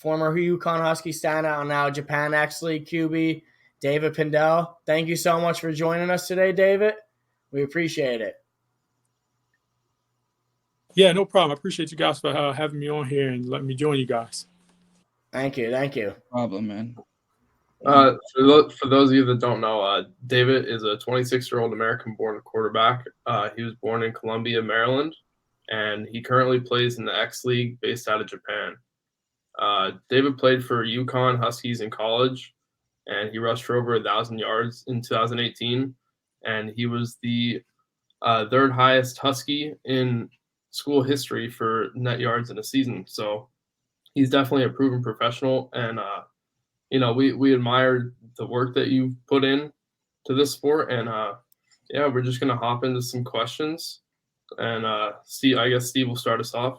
former UConn Husky standout and now Japan X League QB, David Pindell. Thank you so much for joining us today, David. We appreciate it. Yeah, no problem. I appreciate you guys for having me on here and letting me join you guys. Thank you. No problem, man. For those of you that don't know, David is a 26-year-old American-born quarterback. He was born in Columbia, Maryland, and he currently plays in the X League based out of Japan. David played for UConn Huskies in college, and he rushed for over 1,000 yards in 2018, and he was the third highest Husky in school history for net yards in a season. So he's definitely a proven professional, and we admire the work that you've put in to this sport. And we're just gonna hop into some questions, and Steve, I guess Steve will start us off.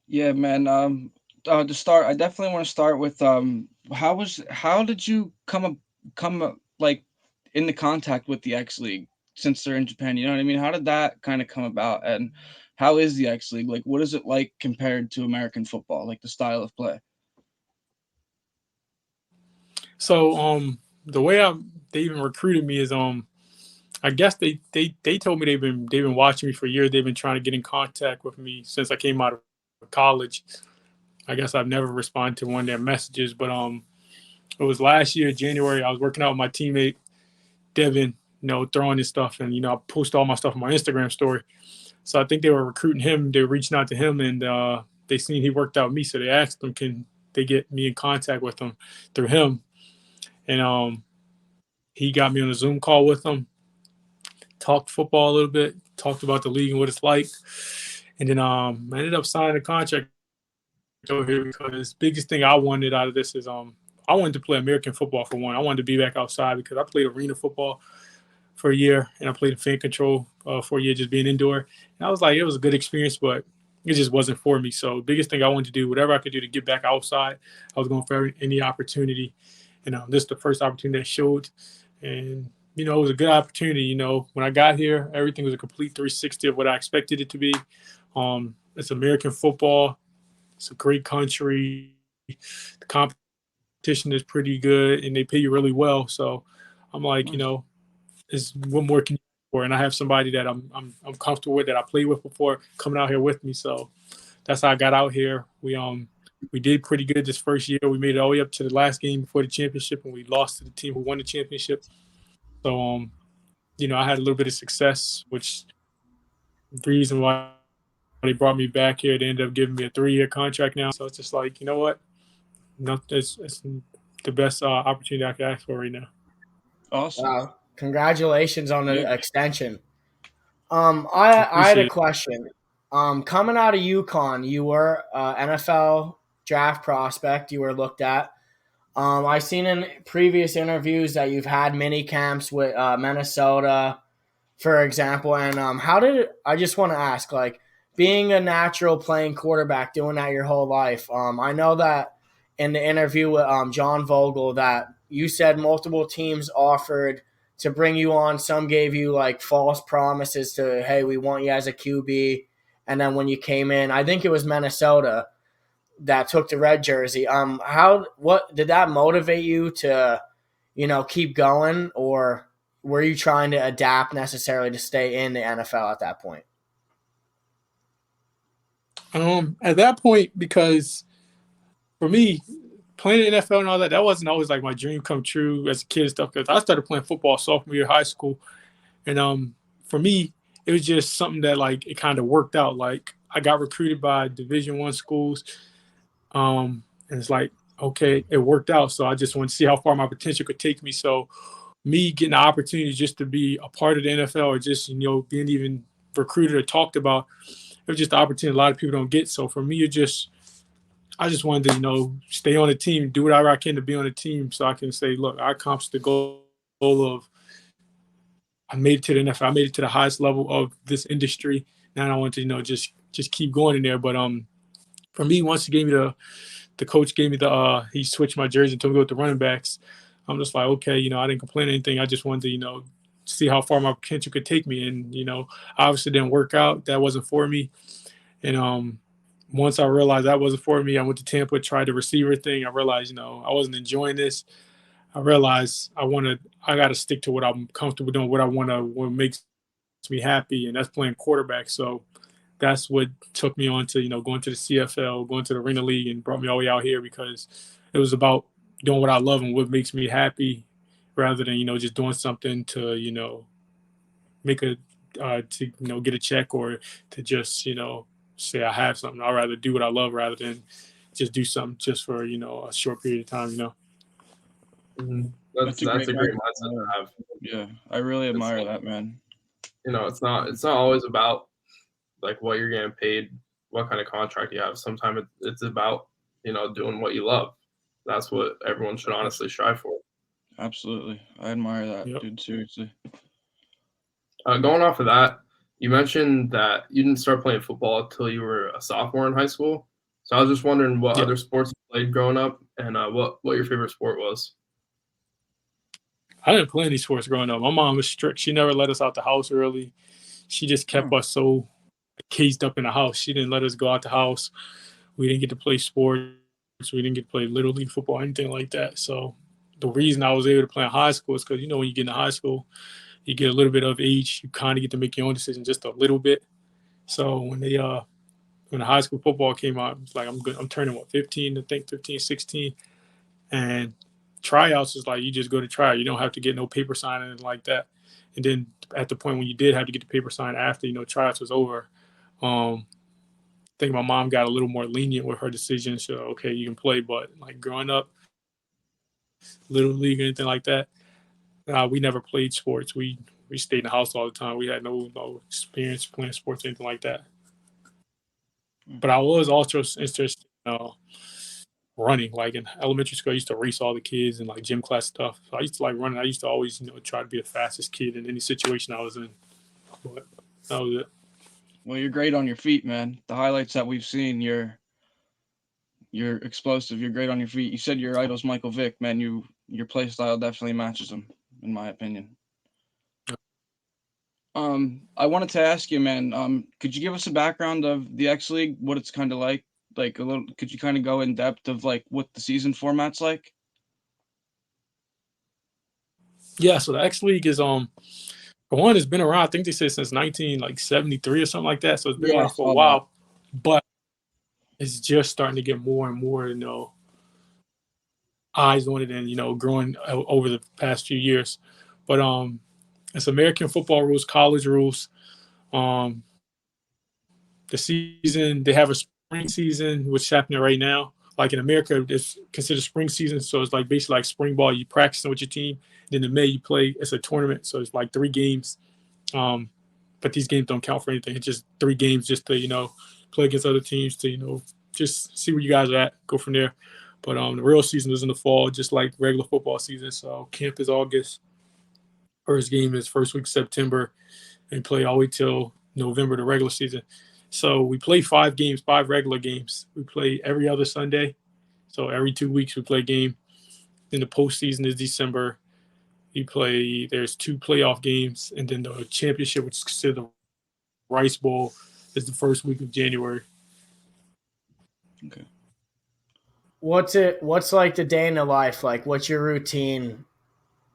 Yeah, man. To start, I definitely want to start with how did you come like into contact with the X League since they're in Japan? You know what I mean? How did that kind of come about, and how is the X League? Like, what is it like compared to American football, like the style of play? So the way they even recruited me is I guess they told me they've been watching me for years. They've been trying to get in contact with me since I came out of college. I guess I've never responded to one of their messages, but it was last year, January. I was working out with my teammate Devin, throwing his stuff, and I post all my stuff on my Instagram story. So I think they were recruiting him. They were reaching out to him, and they seen he worked out with me, so they asked him, can they get me in contact with him through him? And he got me on a Zoom call with him, talked football a little bit, talked about the league and what it's like, and then I ended up signing a contract over here because the biggest thing I wanted out of this is I wanted to play American football for one. I wanted to be back outside because I played arena football for a year, and I played in fan control for a year, just being indoor. And I was like, it was a good experience, but it just wasn't for me. So the biggest thing I wanted to do, whatever I could do to get back outside, I was going for any opportunity. And this is the first opportunity that showed. And, it was a good opportunity. When I got here, everything was a complete 360 of what I expected it to be. It's American football. It's a great country. The competition is pretty good, and they pay you really well. So I'm like, is what more can you do for? And I have somebody that I'm comfortable with, that I played with before, coming out here with me. So that's how I got out here. We did pretty good this first year. We made it all the way up to the last game before the championship, and we lost to the team who won the championship. So I had a little bit of success, which the reason why they brought me back here. They ended up giving me a 3-year contract now. So it's just like, you know what? It's the best opportunity I could ask for right now. Awesome. Wow. Congratulations on the extension. I had a question. Coming out of UConn, you were NFL draft prospect. You were looked at. I've seen in previous interviews that you've had mini camps with Minnesota, for example. And I just want to ask, like, being a natural playing quarterback, doing that your whole life. I know that in the interview with John Vogel that you said multiple teams offered to bring you on. Some gave you like false promises to, hey, we want you as a QB. And then when you came in, I think it was Minnesota that took the red jersey. What did that motivate you to, keep going, or were you trying to adapt necessarily to stay in the NFL at that point? At that point, because for me, playing in the NFL and all that, that wasn't always like my dream come true as a kid and stuff. Because I started playing football sophomore year of high school, and for me, it was just something that like it kind of worked out. Like I got recruited by Division I schools, and it's like, okay, it worked out. So I just wanted to see how far my potential could take me. So me getting the opportunity just to be a part of the NFL, or just being even recruited or talked about, it was just the opportunity a lot of people don't get. So for me, I just wanted to, stay on the team, do whatever I can to be on the team, so I can say, look, I accomplished the goal of I made it to the NFL. I made it to the highest level of this industry. Now I want to, just keep going in there. But for me, once he gave me the coach gave me he switched my jersey and told me to go with the running backs. I'm just like, okay, I didn't complain or anything. I just wanted to, see how far my potential could take me. And, obviously didn't work out. That wasn't for me. And once I realized that wasn't for me, I went to Tampa, tried the receiver thing. I realized, I wasn't enjoying this. I realized I got to stick to what I'm comfortable doing, what makes me happy, and that's playing quarterback. So that's what took me on to, going to the CFL, going to the Arena League, and brought me all the way out here because it was about doing what I love and what makes me happy rather than, just doing something to, make get a check or to just, say I have something. I'd rather do what I love rather than just do something just for, a short period of time. Mm-hmm. That's That's a great mindset to have. Yeah, I really admire that, man. It's not always about like what you're getting paid, what kind of contract you have. Sometimes it's about, doing what you love. That's what everyone should honestly strive for. Absolutely. I admire that, dude, seriously. Going off of that, you mentioned that you didn't start playing football until you were a sophomore in high school. So I was just wondering what other sports you played growing up and what your favorite sport was. I didn't play any sports growing up. My mom was strict. She never let us out the house early. She just kept us so cased up in the house. She didn't let us go out the house. We didn't get to play sports. We didn't get to play Little League football, anything like that. So the reason I was able to play in high school is because, when you get into high school, you get a little bit of age. You kind of get to make your own decision just a little bit. So when the high school football came out, it's like I'm turning 15, I think 15, 16. And tryouts is like you just go to try. You don't have to get no paper sign or anything like that. And then at the point when you did have to get the paper sign after, tryouts was over, I think my mom got a little more lenient with her decision. So, okay, you can play. But like growing up, Little League or anything like that, we never played sports. We stayed in the house all the time. We had no experience playing sports or anything like that. But I was also interested in running. Like in elementary school, I used to race all the kids and like gym class stuff. So I used to like running. I used to always, try to be the fastest kid in any situation I was in. But that was it. Well, you're great on your feet, man. The highlights that we've seen, you're explosive. You're great on your feet. You said your idol's Michael Vick, man. Your play style definitely matches him, in my opinion. I wanted to ask you, man. Could you give us a background of the X League, what it's kind of like? Like a little, could you kind of go in depth of like what the season format's like? Yeah, so the X League is for one, it's been around. I think they said since 1973 or something like that. So it's been around for a while, but it's just starting to get more and more, eyes on it, and growing over the past few years. But it's American football rules, college rules. The season, they have a spring season, which is happening right now. Like in America, it's considered spring season. So it's like basically like spring ball. You practicing with your team. Then in May, you play. It's a tournament. So it's like 3 games. But these games don't count for anything. It's just 3 games just to, play against other teams to, just see where you guys are at, go from there. But the real season is in the fall, just like regular football season. So camp is August. First game is first week of September. And play all the way till November, the regular season. So we play 5 games, 5 regular games. We play every other Sunday. So every 2 weeks we play a game. Then the postseason is December. There's 2 playoff games. And then the championship, which is considered the Rice Bowl, is the first week of January. Okay. What's like the day in the life? Like what's your routine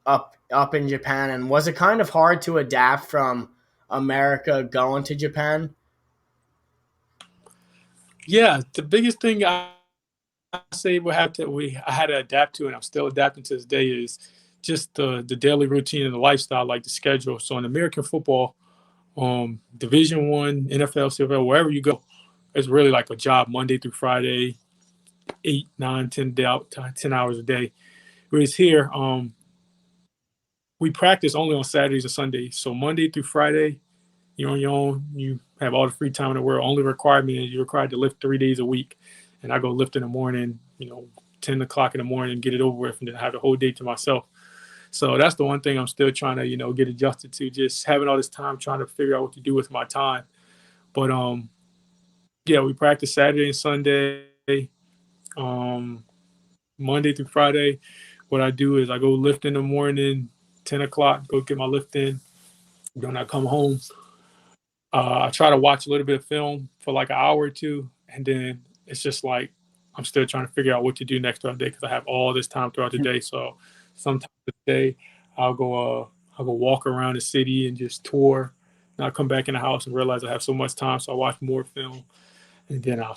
up in Japan? And was it kind of hard to adapt from America going to Japan? Yeah, the biggest thing I say I had to adapt to, and I'm still adapting to this day, is just the daily routine and the lifestyle, like the schedule. So in American football, Division I, NFL, CFL, wherever you go, it's really like a job Monday through Friday, 8, 9, 10 hours a day. Whereas here, we practice only on Saturdays and Sundays. So Monday through Friday, you're on your own. You have all the free time in the world. Only requirement is you're required to lift 3 days a week. And I go lift in the morning, 10 o'clock in the morning, get it over with, and then I have the whole day to myself. So that's the one thing I'm still trying to, get adjusted to, just having all this time trying to figure out what to do with my time. But, yeah, we practice Saturday and Sunday, Monday through Friday. What I do is I go lift in the morning, 10 o'clock, go get my lift in. Then I come home. I try to watch a little bit of film for like an hour or two. and then it's just like I'm still trying to figure out what to do next throughout the day because I have all this time throughout the day. So sometimes the day I'll go walk around the city and just tour. And I'll come back in the house and realize I have so much time, so I watch more film, and then I'll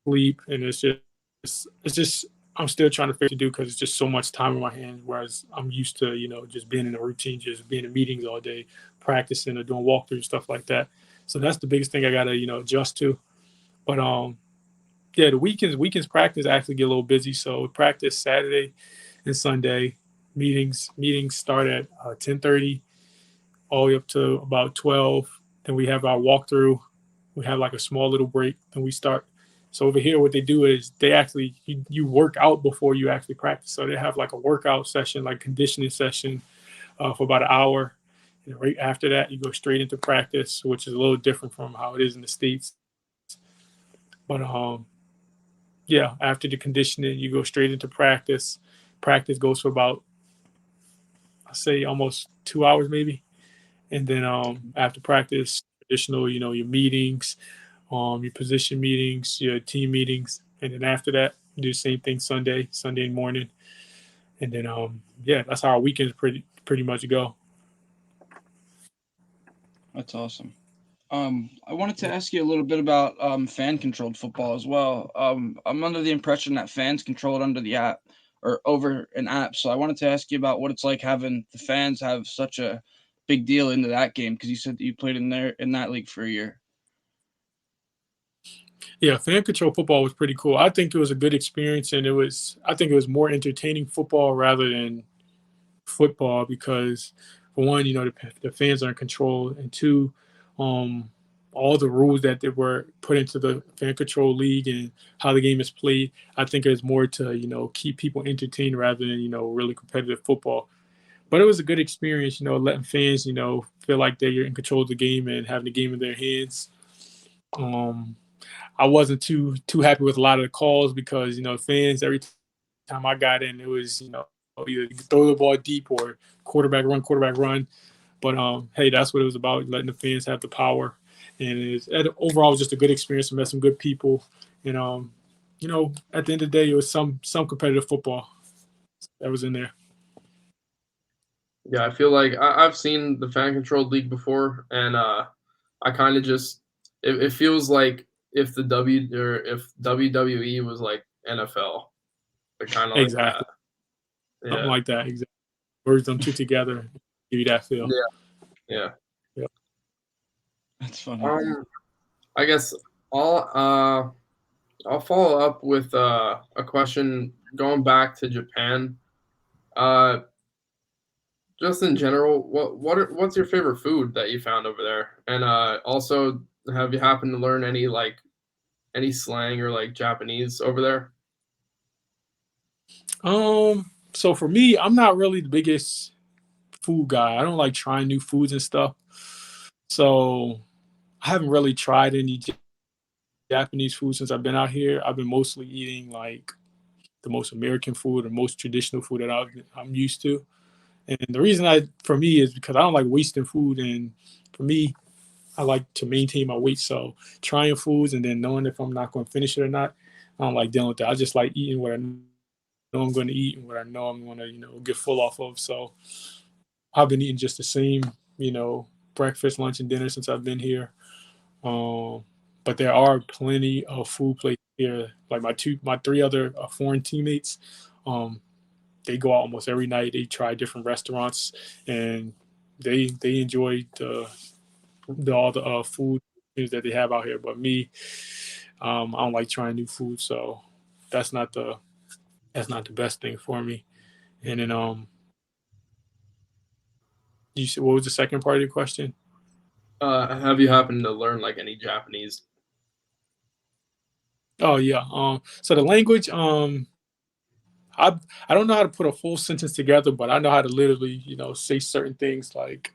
sleep. And it's just I'm still trying to figure out what to do because it's just so much time in my hands. Whereas I'm used to just being in a routine, just being in meetings all day, practicing or doing walkthroughs stuff like that. So that's the biggest thing I gotta adjust to. But yeah, the weekends practice actually get a little busy. So we practice Saturday and Sunday. Meetings start at 10:30 all the way up to about 12. Then we have our walkthrough. We have like a small little break. Then we start. So over here, what they do is they actually you work out before you actually practice. So they have like a workout session, like conditioning session, for about an hour. And right after that, you go straight into practice, which is a little different from how it is in the States. But yeah, after the conditioning, you go straight into practice. Practice goes for about, I say, almost 2 hours maybe, and then after practice, additional, your meetings, your position meetings, your team meetings, and then after that, do the same thing Sunday morning, and then yeah, that's how our weekends pretty much go. That's awesome. I wanted to ask you a little bit about fan-controlled football as well. I'm under the impression that fans control it under the app or over an app. So I wanted to ask you about what it's like having the fans have such a big deal into that game because you said that you played in that league for a year. Yeah, fan control football was pretty cool. I think it was a good experience, and I think it was more entertaining football rather than football because, for one, the fans are in control, and two, um, all the rules that they were put into the fan control league and how the game is played, I think is more to keep people entertained rather than really competitive football. But it was a good experience, letting fans feel like they're in control of the game and having the game in their hands. Um, I wasn't too happy with a lot of the calls because fans every time I got in, it was either throw the ball deep or quarterback run. But hey, that's what it was about, letting the fans have the power. And overall, it was just a good experience. I met some good people, and at the end of the day, it was some competitive football that was in there. Yeah, I feel like I've seen the fan controlled league before, and I kind of just it feels like if if WWE was like NFL, but kind of like that. Exactly, something Yeah, like that. Exactly, merge them two together, give you that feel. yeah, yeah. Yeah. That's funny. I guess I'll I'll follow up with a question going back to Japan. Uh, just in general, what's your favorite food that you found over there? And also, have you happened to learn any slang or like Japanese over there? So for me, I'm not really the biggest food guy. I don't like trying new foods and stuff. So I haven't really tried any Japanese food since I've been out here. I've been mostly eating like the most American food or most traditional food that I'm used to. And the reason for me, is because I don't like wasting food. And for me, I like to maintain my weight. So trying foods and then knowing if I'm not going to finish it or not, I don't like dealing with that. I just like eating what I know I'm going to eat and what I know I'm going to, get full off of. So I've been eating just the same, breakfast, lunch, and dinner since I've been here. But there are plenty of food places here. Like my three other foreign teammates, they go out almost every night. They try different restaurants, and they enjoy all the food that they have out here. But me, I don't like trying new food, so that's not the best thing for me. And then you said, what was the second part of your question? Have you happened to learn like any Japanese? Oh yeah. So the language, I I don't know how to put a full sentence together, but I know how to literally, say certain things like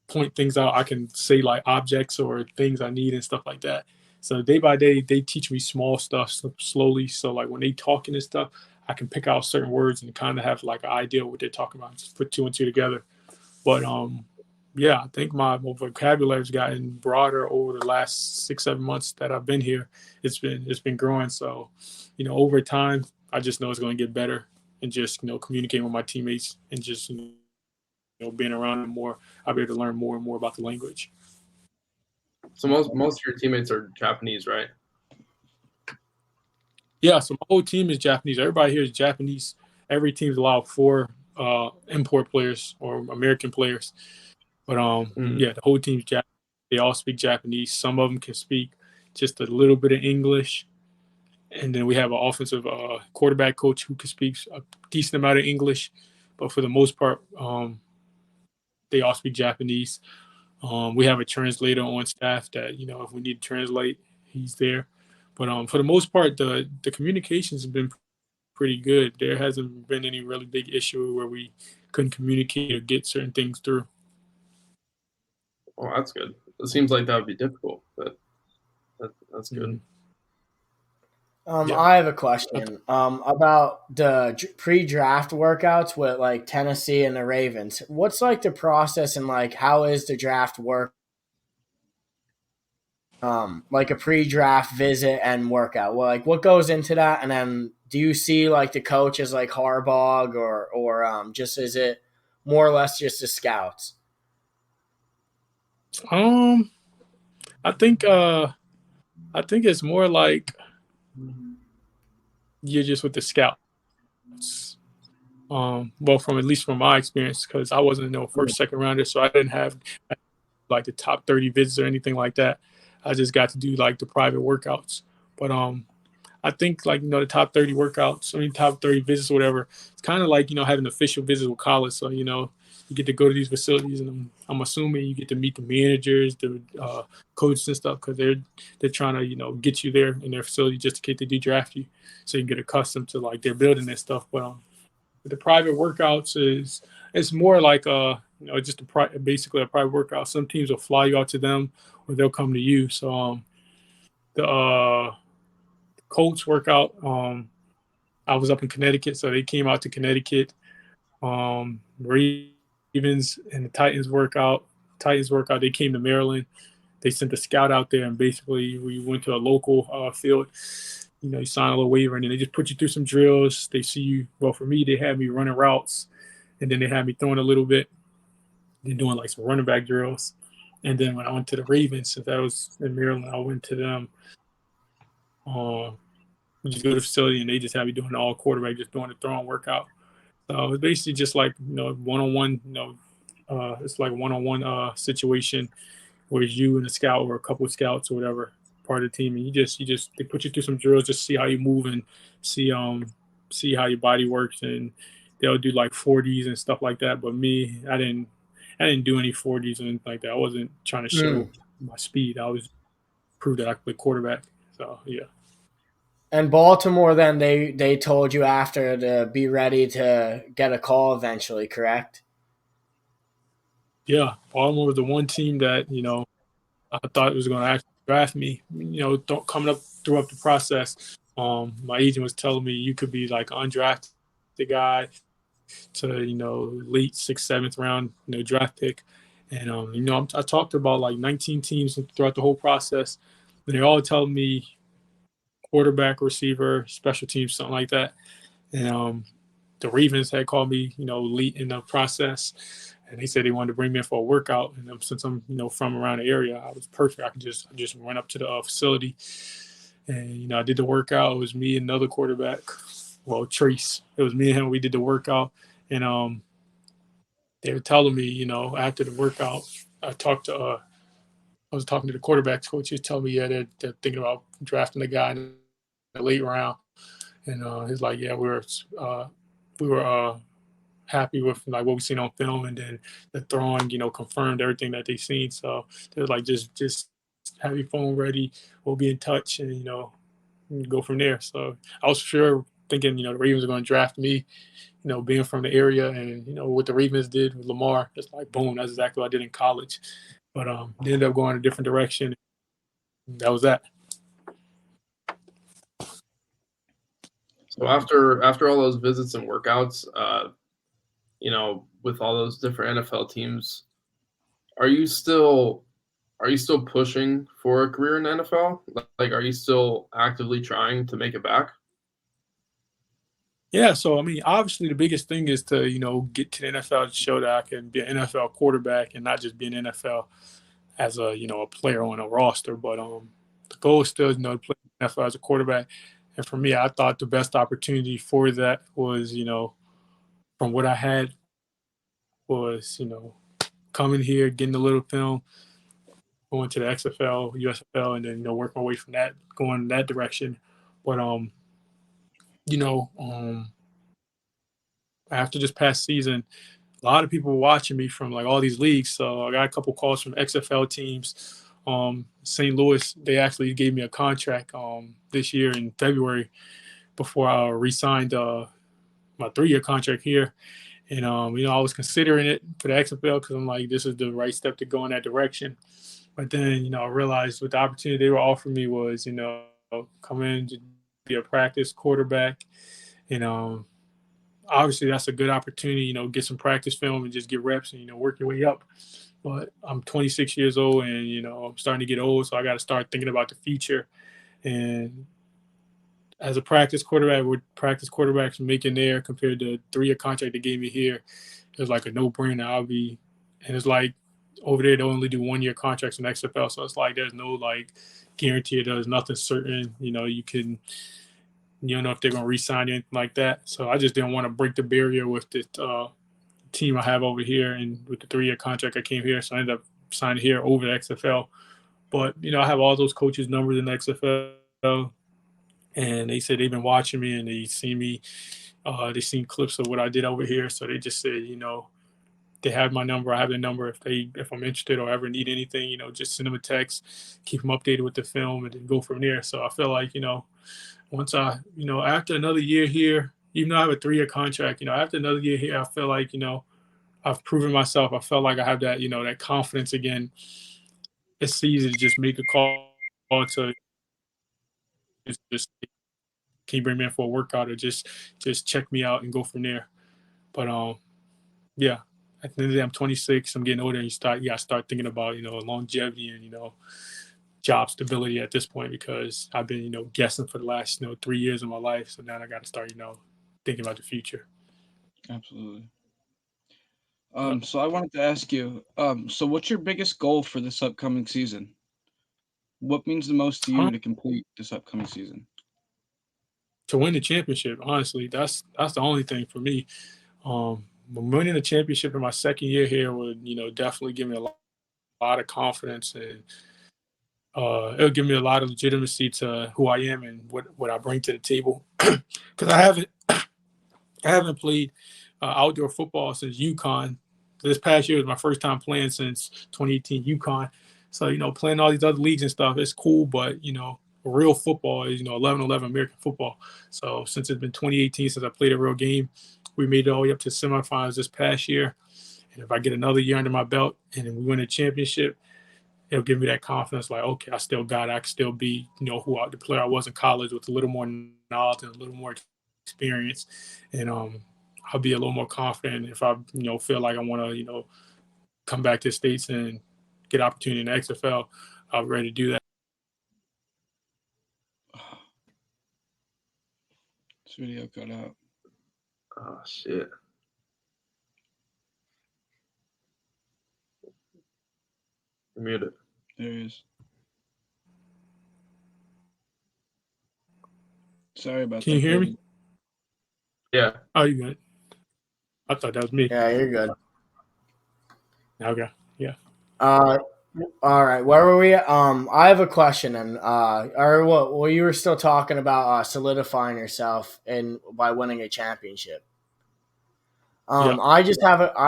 point things out. I can say like objects or things I need and stuff like that. So day by day, they teach me small stuff slowly. So like when they talking and stuff, I can pick out certain words and kind of have like an idea what they're talking about. Just put two and two together. But yeah, I think my vocabulary's gotten broader over the last 6, 7 months that I've been here. It's been growing. So, over time, I just know it's going to get better, and just communicating with my teammates and just being around them more, I'll be able to learn more and more about the language. So most of your teammates are Japanese, right? Yeah, so my whole team is Japanese. Everybody here is Japanese. Every team's allowed 4 import players or American players. But yeah, the whole team's Japanese. They all speak Japanese. Some of them can speak just a little bit of English, and then we have an offensive quarterback coach who can speak a decent amount of English. But for the most part, they all speak Japanese. We have a translator on staff that if we need to translate, he's there. But for the most part, the communications have been pretty good. There hasn't been any really big issue where we couldn't communicate or get certain things through. Oh, that's good. It seems like that would be difficult, but that's good. Yeah. I have a question about the pre-draft workouts with like Tennessee and the Ravens. What's like the process and like how is the draft work? Like a pre-draft visit and workout. Well, like what goes into that, and then do you see like the coaches like Harbaugh or just is it more or less just the scouts? I think it's more like you're just with the scouts. Well, from at least from my experience, because I wasn't first, second rounder, so I didn't have like the top 30 visits or anything like that. I just got to do like the private workouts. But I think like the top 30 workouts, top 30 visits or whatever. It's kind of like having official visits with college. So you get to go to these facilities, and I'm assuming you get to meet the managers, the coaches and stuff, because they're trying to get you there in their facility just in case they de-draft you, so you can get accustomed to like their building and stuff. But the private workouts it's more like just basically a private workout. Some teams will fly you out to them, or they'll come to you. So the Colts workout, I was up in Connecticut, so they came out to Connecticut. Ravens and the Titans workout, they came to Maryland. They sent a scout out there, and basically we went to a local field. You sign a little waiver, and then they just put you through some drills. They see you. Well, for me, they had me running routes, and then they had me throwing a little bit. Then doing like some running back drills. And then when I went to the Ravens, since that was in Maryland, I went to them. We just go to the facility, and they just have me doing all quarterback, just doing the throwing workout. So it's basically just like one-on-one. It's like one-on-one situation where it's you and a scout or a couple of scouts or whatever part of the team, and you just they put you through some drills, just see how you move and see how your body works, and they'll do like 40s and stuff like that. But me, I didn't do any 40s and anything like that. I wasn't trying to show my speed. I was prove that I could play quarterback. So yeah. And Baltimore, then they told you after to be ready to get a call eventually, correct? Yeah, Baltimore was the one team that I thought was going to actually draft me. Coming up throughout the process, my agent was telling me you could be like undrafted guy to late 6th, 7th round draft pick, and I talked to about like 19 teams throughout the whole process, and they all tell me quarterback, receiver, special teams, something like that. And the Ravens had called me late in the process, and they said they wanted to bring me in for a workout. And since I'm from around the area, I was perfect. I could just run up to the facility, and I did the workout. It was me and another quarterback. Well, Trace. It was me and him. We did the workout, and they were telling me, after the workout, I was talking to the quarterback coach. He was telling me, yeah, they're thinking about drafting a guy in the late round, and he's like, yeah, we were happy with like what we seen on film, and then the throwing, confirmed everything that they seen. So they're like, just have your phone ready. We'll be in touch, and go from there. So I was sure thinking, the Ravens are going to draft me, being from the area, and what the Ravens did with Lamar, it's like boom, that's exactly what I did in college. But they ended up going a different direction. That was that. So after all those visits and workouts, with all those different NFL teams, are you still pushing for a career in the NFL? Like, are you still actively trying to make it back? Yeah, so I mean, obviously the biggest thing is to, get to the NFL to show that I can be an NFL quarterback and not just be an NFL as a, a player on a roster. But the goal is still, to play in the NFL as a quarterback. And for me, I thought the best opportunity for that was, from what I had was, coming here, getting a little film, going to the XFL, USFL, and then, work my way from that, going in that direction. But you know, after this past season, a lot of people were watching me from like all these leagues. So I got a couple calls from XFL teams. St. Louis, they actually gave me a contract this year in February before I re-signed my 3-year contract here. And I was considering it for the XFL because I'm like, this is the right step to go in that direction. But then, I realized what the opportunity they were offering me was, come in to be a practice quarterback. And obviously that's a good opportunity, get some practice film and just get reps and, work your way up. But I'm 26 years old and, I'm starting to get old. So I got to start thinking about the future. And as a practice quarterback, with practice quarterbacks making there compared to 3-year contract they gave me here, it was like a no-brainer. And it's like over there they only do 1-year contracts in XFL, so it's like there's no like guarantee. There's nothing certain. You don't know if they're gonna re-sign you, anything like that. So I just didn't want to break the barrier with the team I have over here, and with the 3-year contract I came here, so I ended up signing here over the XFL. But I have all those coaches' numbers in the XFL. And they said they've been watching me and they see me. They seen clips of what I did over here, so they just said, they have my number. I have the number. If I'm interested or ever need anything, just send them a text, keep them updated with the film, and then go from there. So I feel like, once after another year here, even though I have a 3-year contract, after another year here, I feel like, I've proven myself. I felt like I have that, that confidence again. It's easy to just make a call to just can you bring me in for a workout or just check me out and go from there. But yeah, at the end of the day, I'm 26. I'm getting older, and you got to start thinking about longevity and job stability at this point because I've been guessing for the last 3 years of my life. So now I got to start thinking about the future. Absolutely. So I wanted to ask you, so what's your biggest goal for this upcoming season? What means the most to you to complete this upcoming season? To win the championship, honestly, that's the only thing for me. Winning the championship in my second year here would definitely give me a lot of confidence, and it'll give me a lot of legitimacy to who I am and what I bring to the table. Because I haven't played outdoor football since UConn. This past year was my first time playing since 2018 UConn. So playing all these other leagues and stuff, it's cool, but real football is 11-11 American football. So since it's been 2018 since I played a real game, we made it all the way up to semifinals this past year. And if I get another year under my belt and then we win a championship, it'll give me that confidence. Like, okay, I still got it. I can still be, the player I was in college with a little more knowledge and a little more experience, and I'll be a little more confident if I, feel like I want to, come back to the States and get opportunity in the XFL. I'm ready to do that. This video cut out. Oh shit. Mute it. There he is. Sorry about that. Can you hear me? Yeah. Oh, you good? I thought that was me. Yeah, you're good. Okay. Yeah. All right. Where were we? I have a question, and well, you were still talking about solidifying yourself and by winning a championship. Yeah. I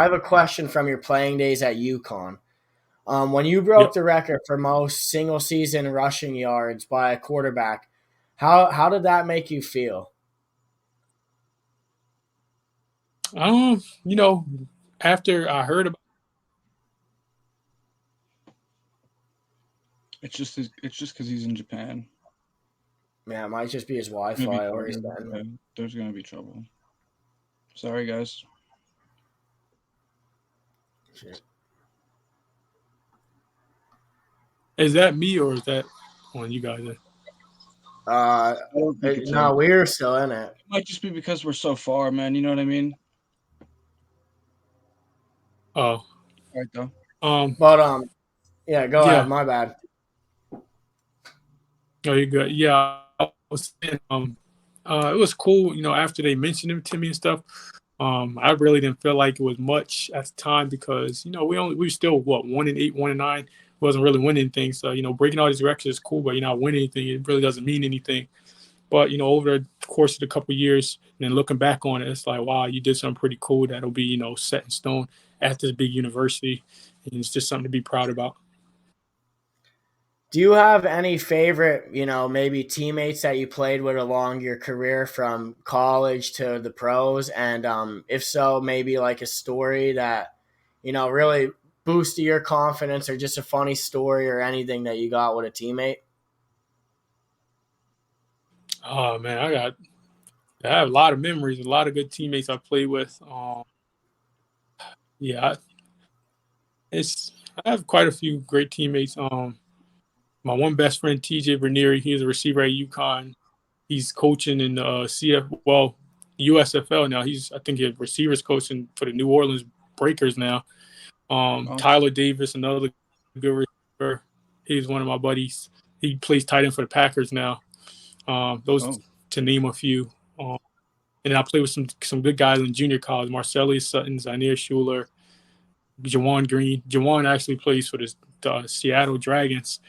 have a question from your playing days at UConn. When you broke the record for most single season rushing yards by a quarterback, how did that make you feel? After I heard about. It's just because he's in Japan. Yeah, it might just be his Wi-Fi or his internet. There's gonna be trouble. Sorry, guys. Shit. Is that me or is that on you guys? I don't think it's No, we're still in it. It might just be because we're so far, man. You know what I mean? Oh, All right, though. But yeah, go yeah. ahead. My bad. Oh, you're good. Yeah, I was saying, it was cool, after they mentioned him to me and stuff. I really didn't feel like it was much at the time because, we were still 1-8, 1-9, wasn't really winning anything. So, breaking all these records is cool, but you're not winning anything. It really doesn't mean anything. But, over the course of the couple of years and then looking back on it, it's like, wow, you did something pretty cool that'll be, set in stone at this big university. And it's just something to be proud about. Do you have any favorite, maybe teammates that you played with along your career from college to the pros? And if so, maybe like a story that, really boosted your confidence or just a funny story or anything that you got with a teammate? Oh, man, I have a lot of memories, a lot of good teammates I played with. Yeah, I have quite a few great teammates. My one best friend, TJ Bernieri, he's a receiver at UConn. He's coaching in the USFL now. I think he's receivers coaching for the New Orleans Breakers now. Tyler Davis, another good receiver. He's one of my buddies. He plays tight end for the Packers now. Those to name a few. And I play with some good guys in junior college: Marcellus Sutton, Zaire Schuler, Jawan Green. Jawan actually plays for the Seattle Dragons.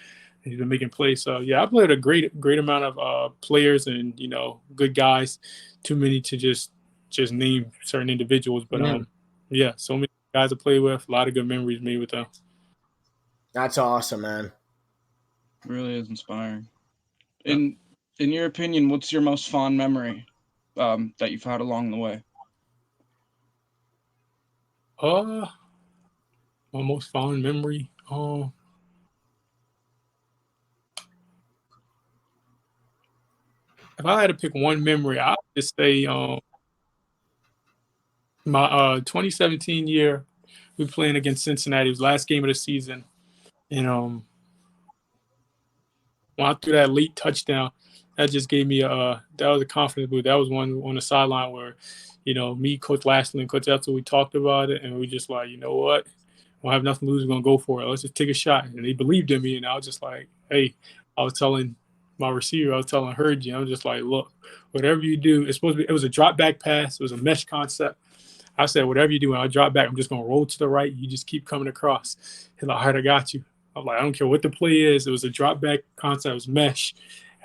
He's been making plays. So yeah, I played a great amount of players and good guys. Too many to just name certain individuals, but yeah, so many guys to play with. A lot of good memories made with them. That's awesome, man. Really is inspiring. Yeah. In your opinion, what's your most fond memory that you've had along the way? My most fond memory. If I had to pick one memory, I would just say my 2017 year, we were playing against Cincinnati. It was the last game of the season, and when I threw that late touchdown, that just gave me that was a confidence boost. That was one on the sideline where, me, Coach Lashley, and Coach Etzel, we talked about it, and we just like, you know what, we don't have nothing to lose. We're gonna go for it. Let's just take a shot. And they believed in me, and I was just like, hey, I was telling my receiver, I was telling Hergy, I was just like, look, whatever you do, it was a drop back pass, it was a mesh concept. I said, whatever you do, when I drop back, I'm just gonna roll to the right. You just keep coming across. He's like, all right, I got you. I'm like, I don't care what the play is. It was a drop back concept. It was mesh.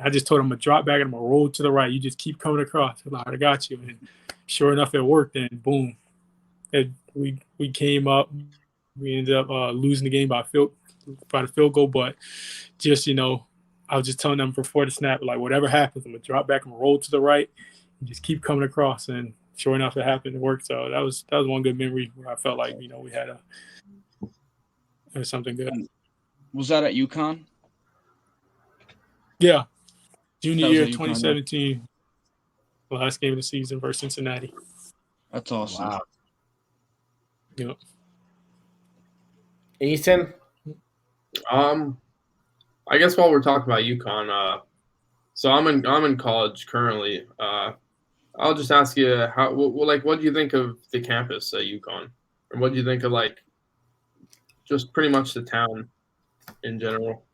I just told him to drop back and I'm gonna roll to the right. You just keep coming across. He's like, all right, I got you. And sure enough, it worked. And boom, we came up. We ended up losing the game by the field goal. But just I was just telling them before the snap, like whatever happens, I'm gonna drop back and roll to the right. And just keep coming across. And sure enough, it happened. It worked. So that was one good memory where I felt like we had it was something good. Was that at UConn? Yeah, junior year, UConn, 2017, yeah. Last game of the season versus Cincinnati. That's awesome. Wow. Yep. Ethan? I guess while we're talking about UConn, so I'm in college currently. I'll just ask you what do you think of the campus at UConn, and what do you think of just pretty much the town in general?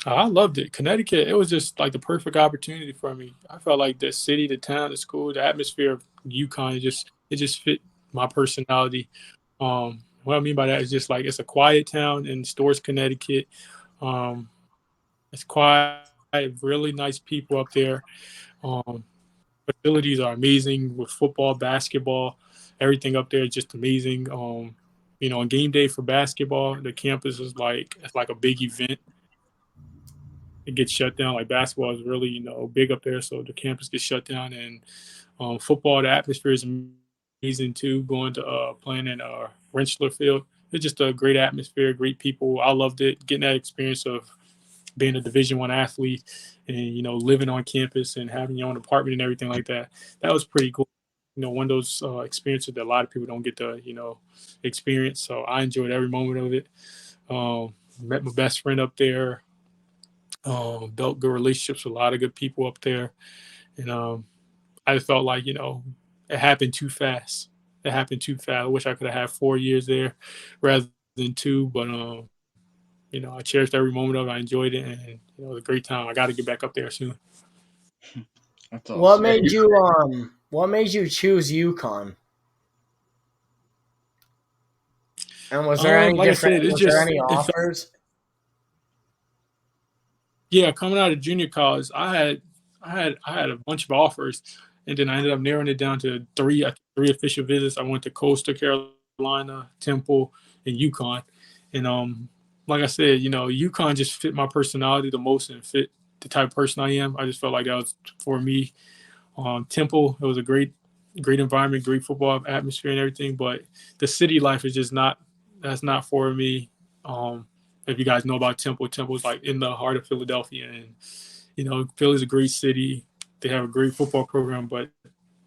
I loved it. Connecticut, it was just like the perfect opportunity for me. I felt like the city, the town, the school, the atmosphere of UConn, it just fit my personality. What I mean by that is just like it's a quiet town in Storrs, Connecticut. It's quiet, really nice people up there. Facilities are amazing with football, basketball, everything up there is just amazing. On game day for basketball, the campus is it's like a big event. It gets shut down. Like basketball is really, big up there. So the campus gets shut down, and football, the atmosphere is amazing too. Going to playing in Rensselaer Field, it's just a great atmosphere, great people. I loved it. Getting that experience of being a Division I athlete, and living on campus and having your own apartment and everything like that. That was pretty cool. One of those experiences that a lot of people don't get to experience. So I enjoyed every moment of it. Met my best friend up there. Built good relationships with a lot of good people up there, and I just felt like it happened too fast. It happened too fast. I wish I could have had 4 years there rather than two, but I cherished every moment of it. I enjoyed it, and it was a great time. I got to get back up there soon. That's What awesome. made you choose UConn? And was there any Like I different? said, it's Was there just any offers? yeah. Coming out of junior college, I had a bunch of offers, and then I ended up narrowing it down to three official visits. I went to Coastal Carolina, Temple, and UConn, and like I said, UConn just fit my personality the most and fit the type of person I am. I just felt like that was for me. Temple, it was a great environment, great football atmosphere and everything, but the city life is just not that's not for me. If you guys know about Temple, Temple's like in the heart of Philadelphia, and Philly's a great city. They have a great football program, but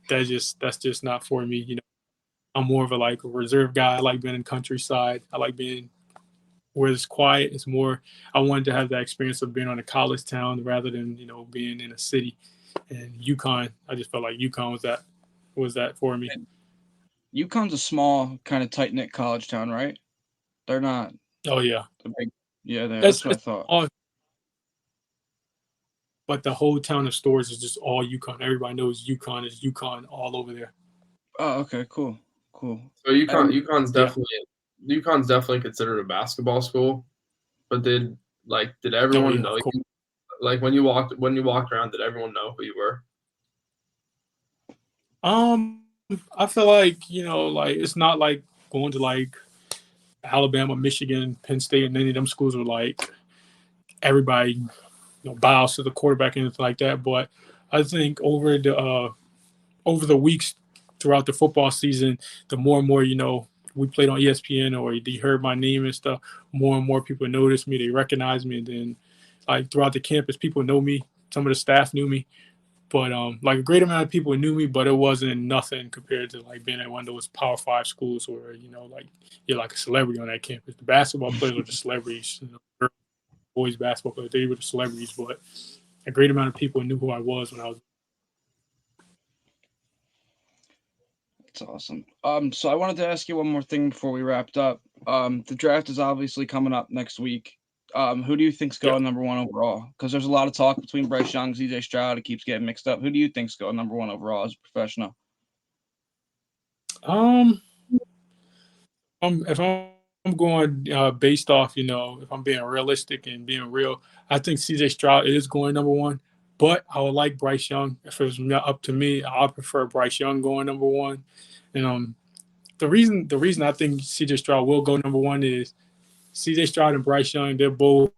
that's just not for me. I'm more of a reserve guy. I like being in countryside. I like being where it's quiet. It's more. I wanted to have that experience of being on a college town rather than being in a city. And UConn, I just felt like UConn was that for me. UConn's a small, kind of tight knit college town, right? They're not Oh yeah, the big. Yeah, it's, that's what I it's thought. all, but the whole town of stores is just all UConn. Everybody knows UConn is UConn all over there. Oh, okay, cool. So UConn, And Yeah. UConn's definitely considered a basketball school. But did Oh everyone yeah, know of course. you? Like when you walked around, did everyone know who you were? I feel like it's not like going to Alabama, Michigan, Penn State, and any of them schools are like everybody bows to the quarterback and anything like that. But I think over the weeks throughout the football season, the more and more we played on ESPN or they heard my name and stuff, more and more people noticed me, they recognized me, and then throughout the campus, people know me. Some of the staff knew me, but like a great amount of people knew me, but it wasn't nothing compared to being at one of those Power Five schools where you're like a celebrity on that campus. The basketball players are the celebrities. Boys basketball players, they were the celebrities, but a great amount of people knew who I was when I was. That's awesome. So I wanted to ask you one more thing before we wrapped up. The draft is obviously coming up next week. Who do you think's Yeah. going number one overall? Because there's a lot of talk between Bryce Young and CJ Stroud. It keeps getting mixed up. Who do you think's going number one overall as a professional? Um, if I'm going based off, if I'm being realistic and being real, I think CJ Stroud is going number one. But I would like Bryce Young. If it was up to me, I prefer Bryce Young going number one. And the reason I think CJ Stroud will go number one is CJ Stroud and Bryce Young. They're both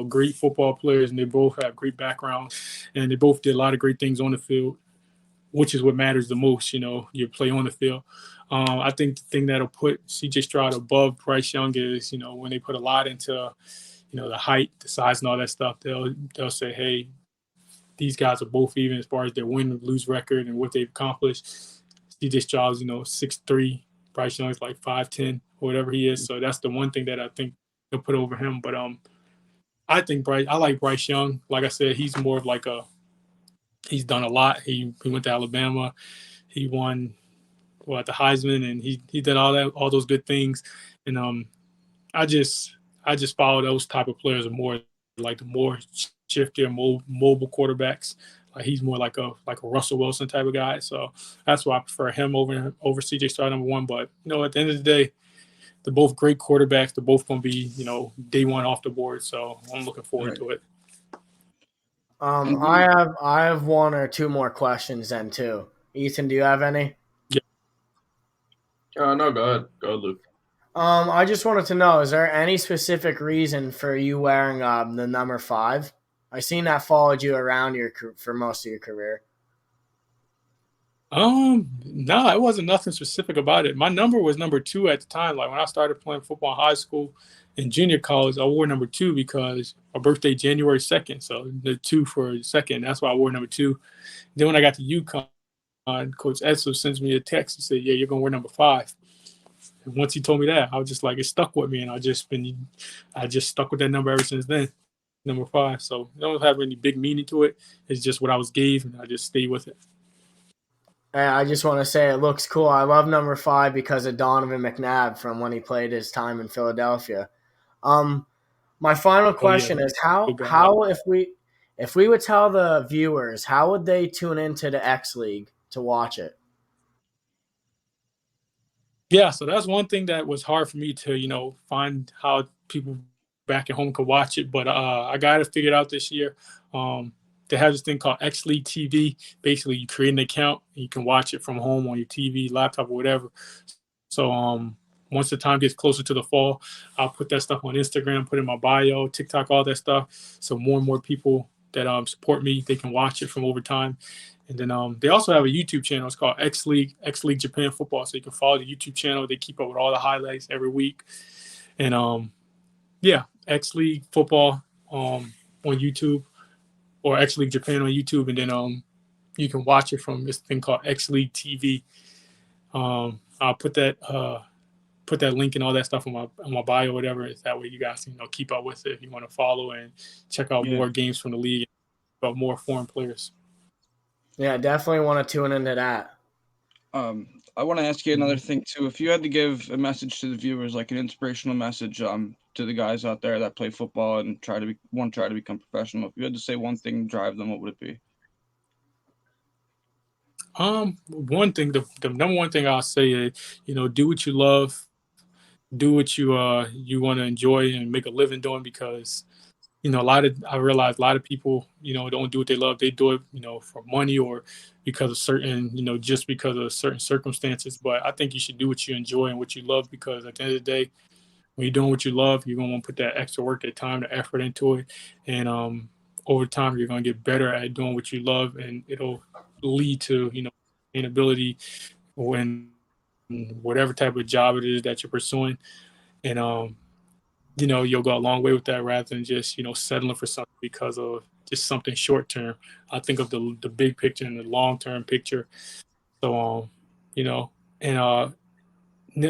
great football players, and they both have great backgrounds, and they both did a lot of great things on the field, which is what matters the most. You play on the field. I think the thing that'll put CJ Stroud above Bryce Young is when they put a lot into the height, the size, and all that stuff. They'll say, hey, these guys are both even as far as their win lose record and what they've accomplished. CJ Stroud's 6'3", Bryce Young's like 5'10", or whatever he is. So that's the one thing that I think they'll put over him. But I like Bryce Young. Like I said, he's more of he's done a lot. He went to Alabama. He won the Heisman, and he did all those good things. And I just follow those type of players more, like the more shiftier, mobile quarterbacks. Like he's more like a Russell Wilson type of guy. So that's why I prefer him over CJ Stroud number one. But at the end of the day, they're both great quarterbacks. They're both going to be day one off the board. So I'm looking forward to it. I have one or two more questions then too. Ethan, do you have any? No, go ahead. Go ahead, Luke. I just wanted to know, is there any specific reason for you wearing the number 5? I seen that followed you around for most of your career. No, it wasn't nothing specific about it. My number was number 2 at the time. Like when I started playing football in high school and junior college, I wore number 2 because my birthday January 2nd. So the 2 for second. That's why I wore number 2. Then when I got to UConn, Coach Edsel sends me a text and said, "Yeah, you're gonna wear number 5." once he told me that, I was just like, it stuck with me, and I just stuck with that number ever since then, number 5. So it don't have any big meaning to it. It's just what I was gave, and I just stayed with it. I just want to say it looks cool. I love number 5 because of Donovan McNabb from when he played his time in Philadelphia. My final question is how if we would tell the viewers, how would they tune into the X League to watch it? Yeah, so that's one thing that was hard for me to, find how people back at home could watch it. But I got it figured out this year. They have this thing called X League TV. Basically, you create an account and you can watch it from home on your TV, laptop, or whatever. So once the time gets closer to the fall, I'll put that stuff on Instagram, put in my bio, TikTok, all that stuff. So more and more people that support me, they can watch it from overtime. And then they also have a YouTube channel. It's called X League Japan Football. So you can follow the YouTube channel. They keep up with all the highlights every week. And yeah, X League Football on YouTube, or X League Japan on YouTube. And then you can watch it from this thing called X League TV. I'll put that link and all that stuff on my bio or whatever. That way you guys can keep up with it if you want to follow and check out more games from the league, about more foreign players. Yeah, definitely want to tune into that. I want to ask you another thing too. If you had to give a message to the viewers, like an inspirational message, to the guys out there that play football and try to become professional, if you had to say one thing to drive them, what would it be? One thing, the number one thing I'll say is, do what you love, do what you want to enjoy and make a living doing, because I realize a lot of people, don't do what they love. They do it, for money or because of certain, just because of certain circumstances. But I think you should do what you enjoy and what you love, because at the end of the day, when you're doing what you love, you're going to want to put that extra work, that time, the effort into it. And over time, you're going to get better at doing what you love, and it'll lead to, sustainability when whatever type of job it is that you're pursuing. And you'll go a long way with that, rather than just, settling for something because of just something short term. I think of the big picture and the long term picture. So, and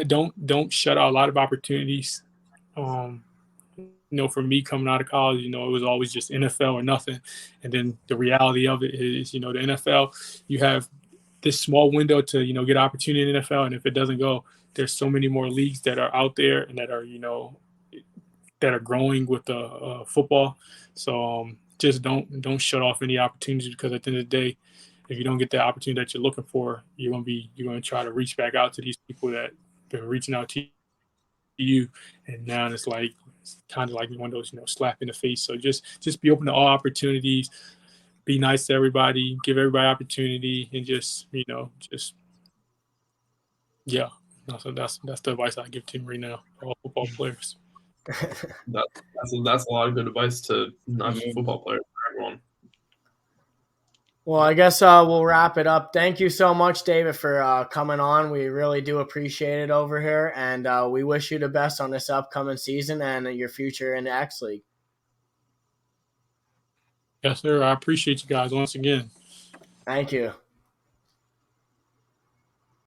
don't shut out a lot of opportunities. For me coming out of college, it was always just NFL or nothing. And then the reality of it is, the NFL, you have this small window to, get opportunity in the NFL. And if it doesn't go, there's so many more leagues that are out there and that are, that are growing with the football. So just don't shut off any opportunities, because at the end of the day, if you don't get the opportunity that you're looking for, you're going to try to reach back out to these people that been reaching out to you, and now it's kind of like one of those slap in the face. So just be open to all opportunities, be nice to everybody, give everybody opportunity, and just yeah. So that's the advice I give to him right now, for all football players. That's a lot of good advice to not just football players, but everyone. Well, I guess we'll wrap it up. Thank you so much, David, for coming on. We really do appreciate it over here, and we wish you the best on this upcoming season and your future in the X League. Yes, sir. I appreciate you guys once again. Thank you.